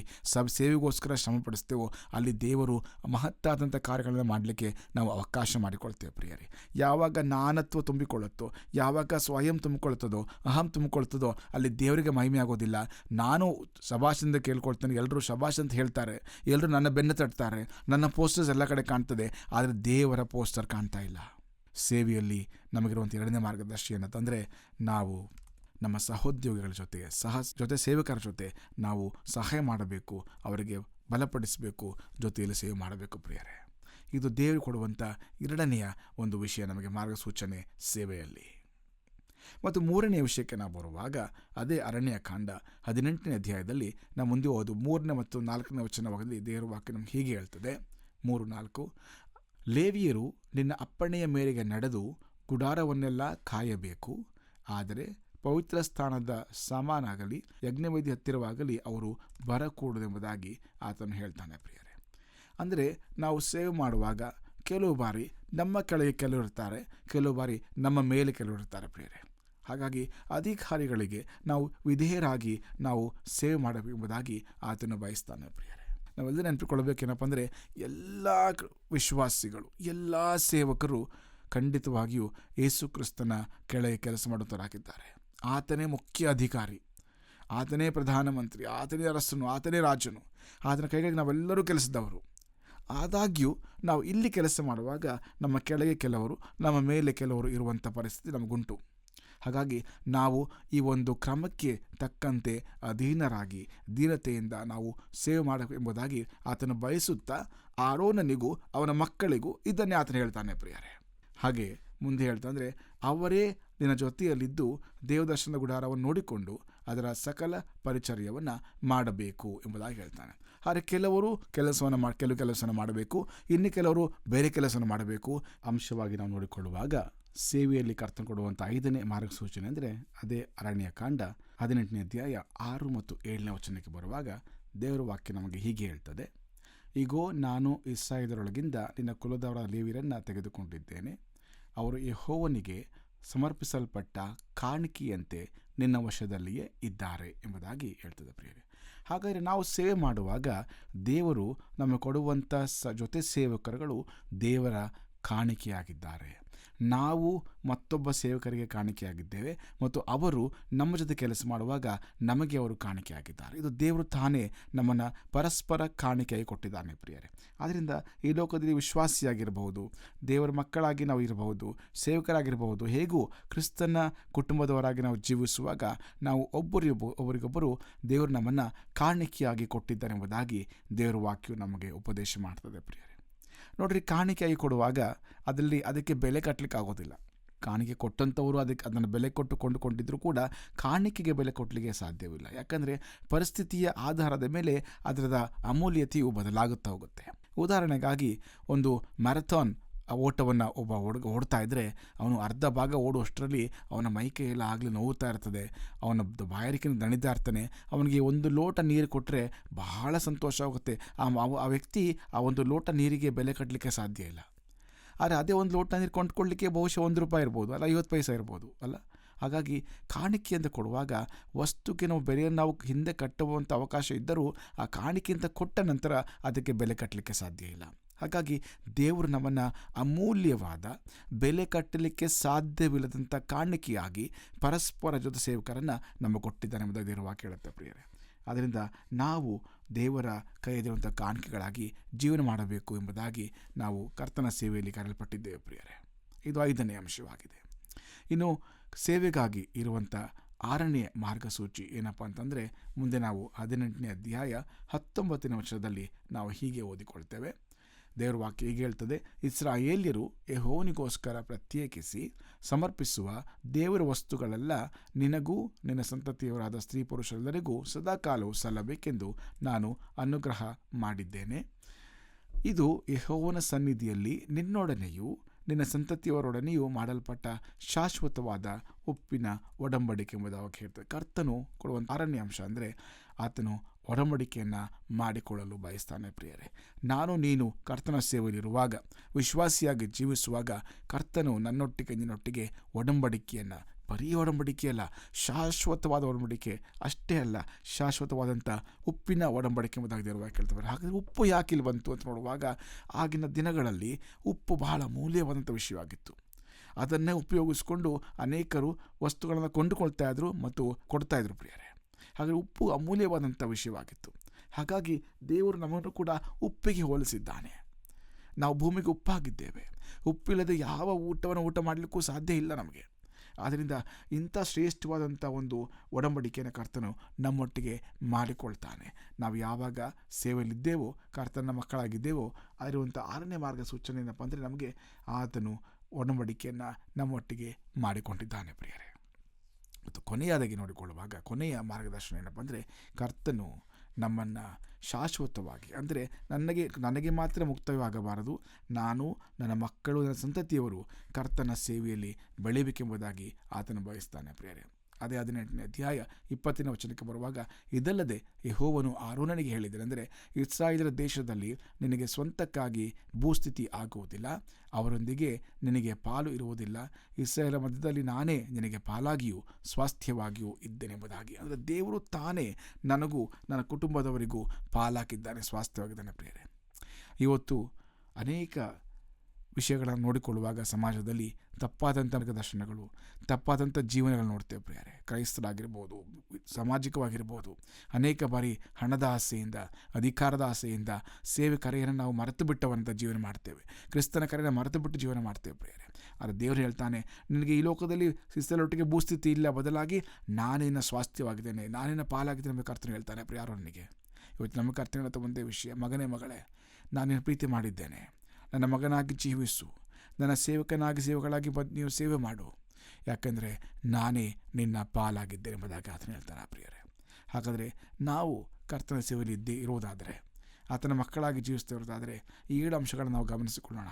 ಸೇವೆಗೋಸ್ಕರ ಶ್ರಮಪಡಿಸ್ತೇವೋ ಅಲ್ಲಿ ದೇವರು ಮಹತ್ತಾದಂಥ ಕಾರ್ಯಗಳನ್ನು ಮಾಡಲಿಕ್ಕೆ ನಾವು ಅವಕಾಶ ಮಾಡಿಕೊಳ್ತೇವೆ ಪ್ರಿಯರೇ. ಯಾವಾಗ ನಾನತ್ವ ತುಂಬಿಕೊಳ್ಳುತ್ತೋ, ಯಾವಾಗ ಸ್ವಯಂ ತುಂಬಿಕೊಳ್ತದೋ, ಅಹಂ ತುಂಬಿಕೊಳ್ತದೋ ಅಲ್ಲಿ ದೇವರಿಗೆ ಮಹಿಮೆ ಆಗೋದಿಲ್ಲ. ನಾನು ಶಬಾಷಿಂದ ಕೇಳ್ಕೊಳ್ತೇನೆ, ಎಲ್ಲರೂ ಶಬಾಷ್ ಅಂತ ಹೇಳ್ತಾರೆ, ಎಲ್ಲರೂ ನನ್ನ ಬೆನ್ನು ತಟ್ತಾರೆ, ನನ್ನ ಪೋಸ್ಟರ್ಸ್ ಎಲ್ಲ ಕಡೆ ಕಾಣ್ತದೆ, ಆದರೆ ದೇವರ ಪೋಸ್ಟರ್ ಕಾಣ್ತಾ ಇಲ್ಲ. ಸೇವೆಯಲ್ಲಿ ನಮಗಿರುವಂಥ 2ನೇ ಮಾರ್ಗದರ್ಶಿ ಏನಂತಂದರೆ, ನಾವು ನಮ್ಮ ಸಹೋದ್ಯೋಗಿಗಳ ಜೊತೆ ಸೇವಕರ ಜೊತೆ ನಾವು ಸಹಾಯ ಮಾಡಬೇಕು, ಅವರಿಗೆ ಬಲಪಡಿಸಬೇಕು, ಜೊತೆಯಲ್ಲಿ ಸೇವೆ ಮಾಡಬೇಕು ಪ್ರಿಯರೇ. ಇದು ದೇವರು ಕೊಡುವಂಥ 2ನೆಯ ಒಂದು ವಿಷಯ, ನಮಗೆ ಮಾರ್ಗಸೂಚನೆ ಸೇವೆಯಲ್ಲಿ. ಮತ್ತು 3ನೇ ವಿಷಯಕ್ಕೆ ನಾವು ಬರುವಾಗ, ಅದೇ ಅರಣ್ಯಕಾಂಡ 18ನೇ ಅಧ್ಯಾಯದಲ್ಲಿ ನಾವು ಮುಂದೆ ಓದು 3ನೇ ಮತ್ತು 4ನೇ ವಚನವಾಗಿ ದೇವರ ವಾಕ್ಯ ನಮ್ಗೆ ಹೀಗೆ ಹೇಳ್ತದೆ, 3-4, ಲೇವಿಯರು ನಿನ್ನ ಅಪ್ಪಣೆಯ ಮೇರೆಗೆ ನಡೆದು ಗುಡಾರವನ್ನೆಲ್ಲ ಕಾಯಬೇಕು, ಆದರೆ ಪವಿತ್ರ ಸ್ಥಾನದ ಸಾಮಾನಾಗಲಿ ಯಜ್ಞವೇದಿ ಹತ್ತಿರವಾಗಲಿ ಅವರು ಬರಕೂಡದೆಂಬುದಾಗಿ ಆತನು ಹೇಳ್ತಾನೆ ಪ್ರಿಯರೇ. ಅಂದರೆ ನಾವು ಸೇವೆ ಮಾಡುವಾಗ ಕೆಲವು ಬಾರಿ ನಮ್ಮ ಕೆಳಗೆ ಕೆಲವರು ಇರ್ತಾರೆ, ಕೆಲವು ಬಾರಿ ನಮ್ಮ ಮೇಲೆ ಕೆಲವರು ಇರ್ತಾರೆ ಪ್ರಿಯರೇ. ಹಾಗಾಗಿ ಅಧಿಕಾರಿಗಳಿಗೆ ನಾವು ವಿಧೇಯರಾಗಿ ನಾವು ಸೇವೆ ಮಾಡಬೇಕೆಂಬುದಾಗಿ ಆತನು ಬಯಸ್ತಾನೆ ಪ್ರಿಯರೇ. ನಾವೆಲ್ಲ ನೆನಪಿಕೊಳ್ಳಬೇಕೇನಪ್ಪ ಅಂದರೆ, ಎಲ್ಲ ವಿಶ್ವಾಸಿಗಳು, ಎಲ್ಲ ಸೇವಕರು ಖಂಡಿತವಾಗಿಯೂ ಯೇಸು ಕ್ರಿಸ್ತನ ಕೆಳಗೆ ಕೆಲಸ ಮಾಡುತ್ತವರಾಗಿದ್ದಾರೆ. ಆತನೇ ಮುಖ್ಯ ಅಧಿಕಾರಿ, ಆತನೇ ಪ್ರಧಾನಮಂತ್ರಿ, ಆತನೇ ಅರಸನು, ಆತನೇ ರಾಜನು, ಆತನ ಕೈಗಾಗಿ ನಾವೆಲ್ಲರೂ ಕೆಲಸದವರು. ಆದಾಗ್ಯೂ ನಾವು ಇಲ್ಲಿ ಕೆಲಸ ಮಾಡುವಾಗ ನಮ್ಮ ಕೆಳಗೆ ಕೆಲವರು, ನಮ್ಮ ಮೇಲೆ ಕೆಲವರು ಇರುವಂಥ ಪರಿಸ್ಥಿತಿ ನಮಗುಂಟು. ಹಾಗಾಗಿ ನಾವು ಈ ಒಂದು ಕ್ರಮಕ್ಕೆ ತಕ್ಕಂತೆ ಅಧೀನರಾಗಿ ದೀನತೆಯಿಂದ ನಾವು ಸೇವೆ ಮಾಡಬೇಕು ಎಂಬುದಾಗಿ ಆತನು ಬಯಸುತ್ತಾ ಆರೋನನಿಗೂ ಅವನ ಮಕ್ಕಳಿಗೂ ಇದನ್ನೇ ಆತನು ಹೇಳ್ತಾನೆ ಪ್ರಿಯರೇ. ಹಾಗೆ ಮುಂದೆ ಹೇಳ್ತಾಂದರೆ, ಅವರೇ ನಿನ್ನ ಜೊತೆಯಲ್ಲಿದ್ದು ದೇವದರ್ಶನ ಗುಡಾರವನ್ನು ನೋಡಿಕೊಂಡು ಅದರ ಸಕಲ ಪರಿಚರ್ಯವನ್ನು ಮಾಡಬೇಕು ಎಂಬುದಾಗಿ ಹೇಳ್ತಾನೆ. ಆದರೆ ಕೆಲವರು ಕೆಲವು ಕೆಲಸವನ್ನು ಮಾಡಬೇಕು, ಇನ್ನು ಕೆಲವರು ಬೇರೆ ಕೆಲಸವನ್ನು ಮಾಡಬೇಕು. ಅಂಶವಾಗಿ ನಾವು ನೋಡಿಕೊಳ್ಳುವಾಗ ಸೇವೆಯಲ್ಲಿ ಕರ್ತನು ಕೊಡುವಂಥ 5ನೇ ಮಾರ್ಗಸೂಚನೆ ಅಂದರೆ ಅದೇ ಅರಣ್ಯಕಾಂಡ 18ನೇ ಅಧ್ಯಾಯ 6 ಮತ್ತು 7ನೇ ವಚನಕ್ಕೆ ಬರುವಾಗ ದೇವರ ವಾಕ್ಯ ನಮಗೆ ಹೀಗೆ ಹೇಳ್ತದೆ, ಈಗೋ ನಾನು ಇಸ್ರಾಯೇಲರೊಳಗಿಂದ ನಿನ್ನ ಕುಲದವರ ಲೇವಿಯರನ್ನು ತೆಗೆದುಕೊಂಡಿದ್ದೇನೆ, ಅವರು ಯೆಹೋವನಿಗೆ ಸಮರ್ಪಿಸಲ್ಪಟ್ಟ ಕಾಣಿಕೆಯಂತೆ ನಿನ್ನ ವಶದಲ್ಲಿಯೇ ಇದ್ದಾರೆ ಎಂಬುದಾಗಿ ಹೇಳ್ತದೆ ಪ್ರಿಯರೇ. ಹಾಗಾದರೆ ನಾವು ಸೇವೆ ಮಾಡುವಾಗ ದೇವರು ನಮಗೆ ಕೊಡುವಂಥ ಜೊತೆ ಸೇವಕರುಗಳು ದೇವರ ಕಾಣಿಕೆಯಾಗಿದ್ದಾರೆ. ನಾವು ಮತ್ತೊಬ್ಬ ಸೇವಕರಿಗೆ ಕಾಣಿಕೆಯಾಗಿದ್ದೇವೆ ಮತ್ತು ಅವರು ನಮ್ಮ ಜೊತೆ ಕೆಲಸ ಮಾಡುವಾಗ ನಮಗೆ ಅವರು ಕಾಣಿಕೆಯಾಗಿದ್ದಾರೆ. ಇದು ದೇವರು ತಾನೇ ನಮ್ಮನ್ನು ಪರಸ್ಪರ ಕಾಣಿಕೆಯಾಗಿ ಕೊಟ್ಟಿದ್ದಾನೆ ಪ್ರಿಯರೇ. ಆದ್ದರಿಂದ ಈ ಲೋಕದಲ್ಲಿ ವಿಶ್ವಾಸಿಯಾಗಿರಬಹುದು, ದೇವರ ಮಕ್ಕಳಾಗಿ ನಾವು ಇರಬಹುದು, ಸೇವಕರಾಗಿರಬಹುದು, ಹೇಗೂ ಕ್ರಿಸ್ತನ ಕುಟುಂಬದವರಾಗಿ ನಾವು ಜೀವಿಸುವಾಗ ನಾವು ಒಬ್ಬರಿಗೊಬ್ಬರು ದೇವರು ನಮ್ಮನ್ನು ಕಾಣಿಕೆಯಾಗಿ ಕೊಟ್ಟಿದ್ದಾರೆ ಎಂಬುದಾಗಿ ದೇವರ ವಾಕ್ಯವು ನಮಗೆ ಉಪದೇಶ ಮಾಡ್ತದೆ ಪ್ರಿಯರೇ. ನೋಡ್ರಿ, ಕಾಣಿಕೆಯಾಗಿ ಕೊಡುವಾಗ ಅದಕ್ಕೆ ಬೆಲೆ ಕಟ್ಟಲಿಕ್ಕೆ ಆಗೋದಿಲ್ಲ. ಕಾಣಿಕೆ ಕೊಟ್ಟಂಥವರು ಅದನ್ನು ಬೆಲೆ ಕೊಟ್ಟು ಕೊಂಡುಕೊಂಡಿದ್ದರೂ ಕೂಡ ಕಾಣಿಕೆಗೆ ಬೆಲೆ ಕೊಟ್ಟಲಿಕ್ಕೆ ಸಾಧ್ಯವಿಲ್ಲ. ಯಾಕಂದರೆ ಪರಿಸ್ಥಿತಿಯ ಆಧಾರದ ಮೇಲೆ ಅದರ ಅಮೂಲ್ಯತೆಯು ಬದಲಾಗುತ್ತಾ ಹೋಗುತ್ತೆ. ಉದಾಹರಣೆಗಾಗಿ ಒಂದು ಮ್ಯಾರಥಾನ್ ಓಟವನ್ನು ಒಬ್ಬ ಹುಡುಗ ಓಡ್ತಾ ಇದ್ದರೆ ಅವನು ಅರ್ಧ ಭಾಗ ಓಡುವಷ್ಟರಲ್ಲಿ ಅವನ ಮೈಕೈಯೆಲ್ಲ ಆಗಲಿ ನೋವುತ್ತಾ ಇರ್ತದೆ, ಅವನ ಬಾಯಾರಿಕೆಯನ್ನು ದಣಿತಾ ಇರ್ತಾನೆ. ಅವನಿಗೆ ಒಂದು ಲೋಟ ನೀರು ಕೊಟ್ಟರೆ ಬಹಳ ಸಂತೋಷ ಆಗುತ್ತೆ. ಆ ವ್ಯಕ್ತಿ ಆ ಒಂದು ಲೋಟ ನೀರಿಗೆ ಬೆಲೆ ಕಟ್ಟಲಿಕ್ಕೆ ಸಾಧ್ಯ ಇಲ್ಲ. ಆದರೆ ಅದೇ ಒಂದು ಲೋಟ ನೀರು ಕೊಂಡ್ಕೊಳ್ಳಿಕ್ಕೆ ಬಹುಶಃ ₹1 ಇರ್ಬೋದು, ಅಲ್ಲ 50 ಪೈಸೆ ಇರ್ಬೋದು ಅಲ್ಲ. ಹಾಗಾಗಿ ಕಾಣಿಕೆಯಿಂದ ಕೊಡುವಾಗ ವಸ್ತುಕ್ಕೆ ನಾವು ಬೆಲೆಯನ್ನು ನಾವು ಹಿಂದೆ ಕಟ್ಟುವಂಥ ಅವಕಾಶ ಇದ್ದರೂ ಆ ಕಾಣಿಕೆಯಿಂದ ಕೊಟ್ಟ ನಂತರ ಅದಕ್ಕೆ ಬೆಲೆ ಕಟ್ಟಲಿಕ್ಕೆ ಸಾಧ್ಯ ಇಲ್ಲ. ಹಾಗಾಗಿ ದೇವರು ನಮ್ಮನ್ನು ಅಮೂಲ್ಯವಾದ ಬೆಲೆ ಕಟ್ಟಲಿಕ್ಕೆ ಸಾಧ್ಯವಿಲ್ಲದಂಥ ಕಾಣಿಕೆಯಾಗಿ ಪರಸ್ಪರ ಜೊತೆ ಸೇವಕರನ್ನು ನಮಗೆ ಕೊಟ್ಟಿದ್ದಾನೆ ಎಂಬುದಾಗಿ ದೇವರ ವಾಕ್ಯ ಹೇಳುತ್ತೆ ಪ್ರಿಯರೇ. ಆದ್ದರಿಂದ ನಾವು ದೇವರ ಕೈಯಲ್ಲಿರುವಂಥ ಕಾಣಿಕೆಗಳಾಗಿ ಜೀವನ ಮಾಡಬೇಕು ಎಂಬುದಾಗಿ ನಾವು ಕರ್ತನ ಸೇವೆಯಲ್ಲಿ ಕರೆಯಲ್ಪಟ್ಟಿದ್ದೇವೆ ಪ್ರಿಯರೇ. ಇದು 5ನೇ ಅಂಶವಾಗಿದೆ. ಇನ್ನು ಸೇವೆಗಾಗಿ ಇರುವಂಥ 6ನೇ ಮಾರ್ಗಸೂಚಿ ಏನಪ್ಪ ಅಂತಂದರೆ, ಮುಂದೆ ನಾವು 18ನೇ ಅಧ್ಯಾಯ 19ನೇ ವಚನದಲ್ಲಿ ನಾವು ಹೀಗೆ ಓದಿಕೊಳ್ತೇವೆ, ದೇವರ ವಾಕ್ಯ ಹೀಗೆ ಹೇಳ್ತದೆ, ಇಸ್ರಾಯೇಲ್ಯರು ಯೆಹೋವನಿಗೋಸ್ಕರ ಪ್ರತ್ಯೇಕಿಸಿ ಸಮರ್ಪಿಸುವ ದೇವರ ವಸ್ತುಗಳೆಲ್ಲ ನಿನಗೂ ನಿನ್ನ ಸಂತತಿಯವರಾದ ಸ್ತ್ರೀ ಪುರುಷರೆಲ್ಲರಿಗೂ ಸದಾಕಾಲವು ಸಲ್ಲಬೇಕೆಂದು ನಾನು ಅನುಗ್ರಹ ಮಾಡಿದ್ದೇನೆ. ಇದು ಯೆಹೋವನ ಸನ್ನಿಧಿಯಲ್ಲಿ ನಿನ್ನೊಡನೆಯೂ ನಿನ್ನ ಸಂತತಿಯವರೊಡನೆಯೂ ಮಾಡಲ್ಪಟ್ಟ ಶಾಶ್ವತವಾದ ಉಪ್ಪಿನ ಒಡಂಬಡಿಕೆ ಎಂಬುದಾಗಿ ಹೇಳ್ತದೆ. ಕರ್ತನು ಕೊಡುವಂಥ 6ನೇ ಅಂಶ ಅಂದರೆ ಆತನು ಒಡಂಬಡಿಕೆಯನ್ನು ಮಾಡಿಕೊಳ್ಳಲು ಬಯಸ್ತಾನೆ. ಪ್ರಿಯರೇ, ನಾನು ನೀನು ಕರ್ತನ ಸೇವೆಯಲ್ಲಿರುವಾಗ, ವಿಶ್ವಾಸಿಯಾಗಿ ಜೀವಿಸುವಾಗ, ಕರ್ತನು ನನ್ನೊಟ್ಟಿಗೆ ನಿನ್ನೊಟ್ಟಿಗೆ ಒಡಂಬಡಿಕೆಯನ್ನು, ಬರೀ ಒಡಂಬಡಿಕೆಯಲ್ಲ, ಶಾಶ್ವತವಾದ ಒಡಂಬಡಿಕೆ ಅಷ್ಟೇ ಅಲ್ಲ, ಶಾಶ್ವತವಾದಂಥ ಉಪ್ಪಿನ ಒಡಂಬಡಿಕೆ ಎಂಬುದಾಗಿ ದೇವರವಾಗಿ ಕೇಳ್ತಾರೆ. ಹಾಗಾದರೆ ಉಪ್ಪು ಯಾಕೆ ಇಲ್ಲಿ ಬಂತು ಅಂತ ನೋಡುವಾಗ, ಆಗಿನ ದಿನಗಳಲ್ಲಿ ಉಪ್ಪು ಬಹಳ ಮೂಲ್ಯವಾದಂಥ ವಿಷಯವಾಗಿತ್ತು. ಅದನ್ನೇ ಉಪಯೋಗಿಸಿಕೊಂಡು ಅನೇಕರು ವಸ್ತುಗಳನ್ನು ಕೊಂಡುಕೊಳ್ತಾ ಇದ್ರು ಮತ್ತು ಕೊಡ್ತಾ ಇದ್ರು. ಪ್ರಿಯರೇ, ಹಾಗೆ ಉಪ್ಪು ಅಮೂಲ್ಯವಾದಂಥ ವಿಷಯವಾಗಿತ್ತು. ಹಾಗಾಗಿ ದೇವರು ನಮ್ಮನ್ನು ಕೂಡ ಉಪ್ಪಿಗೆ ಹೋಲಿಸಿದ್ದಾನೆ. ನಾವು ಭೂಮಿಗೆ ಉಪ್ಪಾಗಿದ್ದೇವೆ. ಉಪ್ಪಿಲ್ಲದೆ ಯಾವ ಊಟವನ್ನು ಊಟ ಮಾಡಲಿಕ್ಕೂ ಸಾಧ್ಯ ಇಲ್ಲ ನಮಗೆ. ಆದ್ದರಿಂದ ಇಂಥ ಶ್ರೇಷ್ಠವಾದಂಥ ಒಂದು ಒಡಂಬಡಿಕೆಯನ್ನು ಕರ್ತನು ನಮ್ಮೊಟ್ಟಿಗೆ ಮಾಡಿಕೊಳ್ತಾನೆ. ನಾವು ಯಾವಾಗ ಸೇವೆಯಲ್ಲಿದ್ದೇವೋ, ಕರ್ತನ ಮಕ್ಕಳಾಗಿದ್ದೇವೋ, ಆಗಿರುವಂಥ 6ನೇ ಮಾರ್ಗಸೂಚನೆ ಏನಪ್ಪ ಅಂದರೆ, ನಮಗೆ ಆತನು ಒಡಂಬಡಿಕೆಯನ್ನು ನಮ್ಮೊಟ್ಟಿಗೆ ಮಾಡಿಕೊಂಡಿದ್ದಾನೆ. ಪ್ರಿಯರೇ, ಮತ್ತು ಕೊನೆಯದಾಗಿ ನೋಡಿಕೊಳ್ಳುವಾಗ ಕೊನೆಯ ಮಾರ್ಗದರ್ಶನ ಏನಪ್ಪ ಅಂದರೆ, ಕರ್ತನು ನಮ್ಮನ್ನು ಶಾಶ್ವತವಾಗಿ, ಅಂದರೆ ನನಗೆ ಮಾತ್ರ ಮುಕ್ತವಾಗಬಾರದು, ನಾನು, ನನ್ನ ಮಕ್ಕಳು, ನನ್ನ ಸಂತತಿಯವರು ಕರ್ತನ ಸೇವೆಯಲ್ಲಿ ಬೆಳೆಯಬೇಕೆಂಬುದಾಗಿ ಆತನು ಬಯಸ್ತಾನೆ. ಪ್ರಿಯರೇ, ಅದೇ 18ನೇ ಅಧ್ಯಾಯ 20ನೇ ವಚನಕ್ಕೆ ಬರುವಾಗ, ಇದಲ್ಲದೆ ಯೆಹೋವನು ಆರೋನನಿಗೆ ಹೇಳಿದನು, ಅಂದರೆ ಇಸ್ರಾಯೇಲರ ದೇಶದಲ್ಲಿ ನಿನಗೆ ಸ್ವಂತಕ್ಕಾಗಿ ಭೂಸ್ಥಿತಿ ಆಗುವುದಿಲ್ಲ, ಅವರೊಂದಿಗೆ ನಿನಗೆ ಪಾಲು ಇರುವುದಿಲ್ಲ, ಇಸ್ರಾಯೇಲ ಮಧ್ಯದಲ್ಲಿ ನಾನೇ ನಿನಗೆ ಪಾಲಾಗಿಯೂ ಸ್ವಾಸ್ಥ್ಯವಾಗಿಯೂ ಇದ್ದೇನೆಂಬುದಾಗಿ. ಅಂದರೆ ದೇವರು ತಾನೇ ನನಗೂ ನನ್ನ ಕುಟುಂಬದವರಿಗೂ ಪಾಲಾಕಿದ್ದಾನೆ, ಸ್ವಾಸ್ಥ್ಯವಾಗಿದ್ದಾನೆ. ಪ್ರಿಯರೇ, ಇವತ್ತು ಅನೇಕ ವಿಷಯಗಳನ್ನು ನೋಡಿಕೊಳ್ಳುವಾಗ ಸಮಾಜದಲ್ಲಿ ತಪ್ಪಾದಂಥ ಮಾರ್ಗದರ್ಶನಗಳು, ತಪ್ಪಾದಂಥ ಜೀವನಗಳು ನೋಡ್ತೇವೆ. ಪ್ರಿಯರೇ, ಕ್ರೈಸ್ತರಾಗಿರ್ಬೋದು, ಸಾಮಾಜಿಕವಾಗಿರ್ಬೋದು, ಅನೇಕ ಬಾರಿ ಹಣದ ಆಸೆಯಿಂದ, ಅಧಿಕಾರದ ಆಸೆಯಿಂದ ಸೇವೆ ಕರೆಯನ್ನು ನಾವು ಮರೆತು ಬಿಟ್ಟವಂಥ ಜೀವನ ಮಾಡ್ತೇವೆ. ಕ್ರಿಸ್ತನ ಕರೆಯನ್ನು ಮರೆತು ಬಿಟ್ಟು ಜೀವನ ಮಾಡ್ತೇವೆ. ಪ್ರಿಯರೇ, ಆದರೆ ದೇವರು ಹೇಳ್ತಾನೆ, ನಿನಗೆ ಈ ಲೋಕದಲ್ಲಿ ಸಿಸ್ತಲೊಟ್ಟಿಗೆ ಭೂಸ್ಥಿತಿ ಇಲ್ಲ, ಬದಲಾಗಿ ನಾನೇನ ಸ್ವಾಸ್ಥ್ಯವಾಗಿದ್ದೇನೆ, ನಾನೇನ ಪಾಲಾಗಿದ್ದೇನೆ ಎಂಬ ಕರ್ತನು ಹೇಳ್ತಾನೆ. ಪ್ರಿಯಾರವನಿಗೆ ಇವತ್ತು ನಮ್ಮ ಕರ್ತನ ಹತ್ರ ಒಂದೇ ವಿಷಯ, ಮಗನೇ ಮಗಳೇ, ನಾನೇನು ಪ್ರೀತಿ ಮಾಡಿದ್ದೇನೆ, ನನ್ನ ಮಗನಾಗಿ ಜೀವಿಸು, ನನ್ನ ಸೇವಕಳಾಗಿ ನೀವು ಸೇವೆ ಮಾಡು, ಯಾಕೆಂದರೆ ನಾನೇ ನಿನ್ನ ಪಾಲಾಗಿದ್ದೇನೆ ಎಂಬುದಾಗಿ ಆತನು ಹೇಳ್ತಾನೆ. ಪ್ರಿಯರೇ, ಹಾಗಾದರೆ ನಾವು ಕರ್ತನ ಸೇವೆಯಲ್ಲಿ ಇರುವುದಾದರೆ, ಆತನ ಮಕ್ಕಳಾಗಿ ಜೀವಿಸ್ತಾ ಇರೋದಾದರೆ ಈ 7 ಅಂಶಗಳನ್ನು ನಾವು ಗಮನಿಸಿಕೊಳ್ಳೋಣ.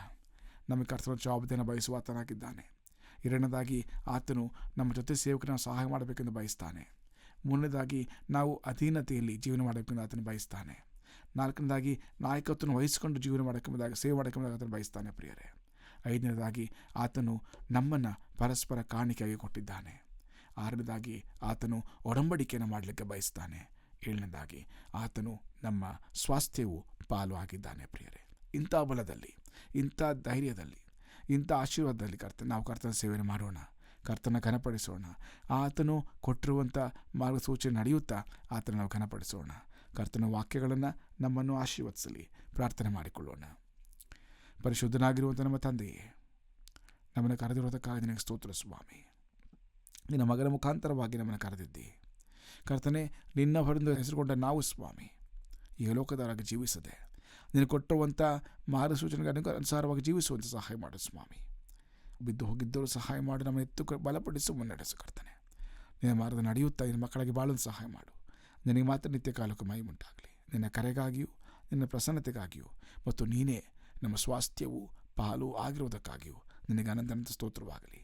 ನಮಗೆ ಕರ್ತನ ಜವಾಬ್ದಾರಿಯನ್ನು ಬಯಸುವ ಆತನಾಗಿದ್ದಾನೆ. 2ನೇದಾಗಿ, ಆತನು ನಮ್ಮ ಜೊತೆ ಸೇವಕರನ್ನು ಸಹಾಯ ಮಾಡಬೇಕೆಂದು ಬಯಸ್ತಾನೆ. 3ನೇದಾಗಿ, ನಾವು ಅಧೀನತೆಯಲ್ಲಿ ಜೀವನ ಮಾಡಬೇಕೆಂದು ಆತನು ಬಯಸ್ತಾನೆ. 4ನೇದಾಗಿ, ನಾಯಕತ್ವವನ್ನು ವಹಿಸಿಕೊಂಡು ಜೀವನ ಮಾಡೋಕೆಂಬುದಾಗಿ, ಸೇವೆ ಮಾಡೋಕೆಂಬುದಾಗಿ ಆತನು ಬಯಸ್ತಾನೆ. ಪ್ರಿಯರೇ, 5ನೇದಾಗಿ, ಆತನು ನಮ್ಮನ್ನು ಪರಸ್ಪರ ಕಾಣಿಕೆಯಾಗಿ ಕೊಟ್ಟಿದ್ದಾನೆ. 6ನೇದಾಗಿ, ಆತನು ಒಡಂಬಡಿಕೆಯನ್ನು ಮಾಡಲಿಕ್ಕೆ ಬಯಸ್ತಾನೆ. 7ನೇದಾಗಿ, ಆತನು ನಮ್ಮ ಸ್ವಾಸ್ಥ್ಯವು ಪಾಲು ಆಗಿದ್ದಾನೆ. ಪ್ರಿಯರೇ, ಇಂಥ ಬಲದಲ್ಲಿ, ಇಂಥ ಧೈರ್ಯದಲ್ಲಿ, ಇಂಥ ಆಶೀರ್ವಾದದಲ್ಲಿ ನಾವು ಕರ್ತನ ಸೇವೆಯನ್ನು ಮಾಡೋಣ, ಕರ್ತನ ಘನಪಡಿಸೋಣ. ಆತನು ಕೊಟ್ಟಿರುವಂಥ ಮಾರ್ಗಸೂಚನೆ ನಡೆಯುತ್ತಾ ಆತನ ನಾವು ಘನಪಡಿಸೋಣ. ಕರ್ತನ ವಾಕ್ಯಗಳನ್ನು ನಮ್ಮನ್ನು ಆಶೀರ್ವದಿಸಲಿ. ಪ್ರಾರ್ಥನೆ ಮಾಡಿಕೊಳ್ಳೋಣ. ಪರಿಶುದ್ಧನಾಗಿರುವಂಥ ನಮ್ಮ ತಂದೆಯೇ, ನಮ್ಮನ್ನು ಕರೆದಿರೋದಕ್ಕಾಗಿ ನಿನಗೆ ಸ್ತೋತ್ರ ಸ್ವಾಮಿ. ನಿನ್ನ ಮಗನ ಮುಖಾಂತರವಾಗಿ ನಮ್ಮನ್ನು ಕರೆದಿದ್ದಿ ಕರ್ತನೆ. ನಿನ್ನ ಹೊರದು ಹೆಸರುಗೊಂಡ ನಾವು ಸ್ವಾಮಿ ಈ ಲೋಕದವರಾಗಿ ಜೀವಿಸದೆ ನೀನು ಕೊಟ್ಟಿರುವಂಥ ಮಾರ್ಗಸೂಚನೆಗೆ ಅನುಸಾರವಾಗಿ ಜೀವಿಸುವಂಥ ಸಹಾಯ ಮಾಡು ಸ್ವಾಮಿ. ಬಿದ್ದು ಹೋಗಿದ್ದವರು ಸಹಾಯ ಮಾಡಿ ನಮ್ಮ ಎತ್ತು ಬಲಪಡಿಸು, ಮುನ್ನಡೆಸು ಕರ್ತನೆ. ನಿನ್ನ ಮಾರ್ಗದ ನಡೆಯುತ್ತಾ ನಿನ್ನ ಮಕ್ಕಳಿಗೆ ಬಾಳಲು ಸಹಾಯ ಮಾಡು. ನಿನಗೆ ಮಾತ್ರ ನಿತ್ಯ ಕಾಲಕ್ಕೂ ಮೈ ಉಂಟಾಗಲಿ. ನಿನ್ನ ಕರೆಗಾಗಿಯೂ ನಿನ್ನ ಪ್ರಸನ್ನತೆಗಾಗಿಯೂ ಮತ್ತು ನೀನೇ ನಮ್ಮ ಸ್ವಾಸ್ಥ್ಯವು ಪಾಲು ಆಗಿರುವುದಕ್ಕಾಗಿಯೂ ನಿನಗೆ ಅನಂತ ಸ್ತೋತ್ರವಾಗಲಿ.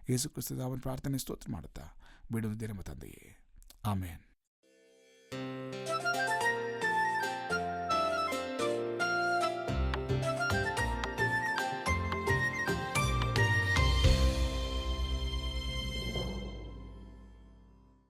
ಯೇಸು ಕ್ರಿಸ್ತದ ಅವನ ಪ್ರಾರ್ಥನೆ ಸ್ತೋತ್ರ ಮಾಡುತ್ತಾ ಬಿಡುವುದೇ ನಮ್ಮ ತಂದೆಯೇ, ಆಮೇನ್.